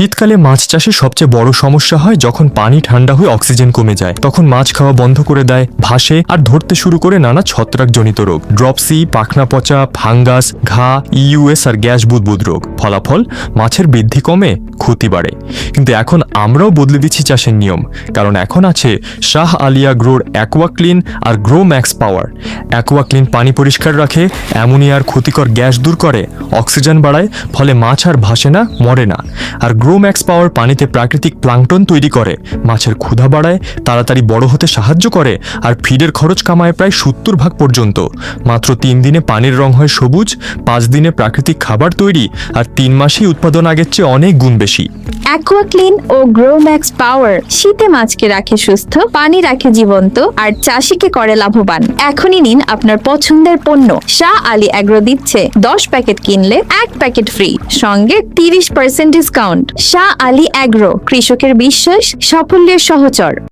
শীতকালে মাছ চাষে সবচেয়ে বড় সমস্যা হয় যখন পানি ঠান্ডা হয়ে অক্সিজেন কমে যায়। তখন মাছ খাওয়া বন্ধ করে দেয়, ভাসে আর ধরতে শুরু করে নানা ছত্রাকজনিত রোগ, ড্রপসি, পাখনা পচা, ফাঙ্গাস, ঘা, ইউএস আর গ্যাস বুদবুদ রোগ। ফলাফল, মাছের বৃদ্ধি কমে, ক্ষতি বাড়ে। কিন্তু এখন আমরাও বদলে দিচ্ছি চাষের নিয়ম, কারণ এখন আছে শাহ আলিয়া গ্রোর অ্যাকোয়াক্লিন আর গ্রো ম্যাক্স পাওয়ার। অ্যাকোয়াক্লিন পানি পরিষ্কার রাখে, অ্যামোনিয়ার ক্ষতিকর গ্যাস দূর করে, অক্সিজেন বাড়ায়, ফলে মাছ আর ভাসে না, মরে না। আর গ্রো ম্যাক্স পাওয়ার পানিতে প্রাকৃতিক প্লাঙ্কটন তৈরি করে, মাছের ক্ষুধা বাড়ায়, তাড়াতাড়ি বড় হতে সাহায্য করে আর ফিডের খরচ কামায় প্রায় 70% পর্যন্ত। মাত্র 3 দিনে পানির রং হয় সবুজ, 5 দিনে প্রাকৃতিক খাবার তৈরি, আর 3 মাসেই উৎপাদন আগের চেয়ে অনেক গুণ বেশি। অ্যাকোয়াক্লিন ও গ্রো ম্যাক্স পাওয়ার শীতে মাছকে রাখে সুস্থ, পানি রাখে জীবন্ত আর চাষিকে করে লাভবান। এখনই নিন আপনার পছন্দের পণ্য। শাহ আলী অ্যাগ্রো দিচ্ছে 10 প্যাকেট কিনলে 1 প্যাকেট ফ্রি, সঙ্গে 30% ডিসকাউন্ট। শাহ আলী অ্যাগ্রো, কৃষকের বিশ্বাস, সাফল্যের সহচর।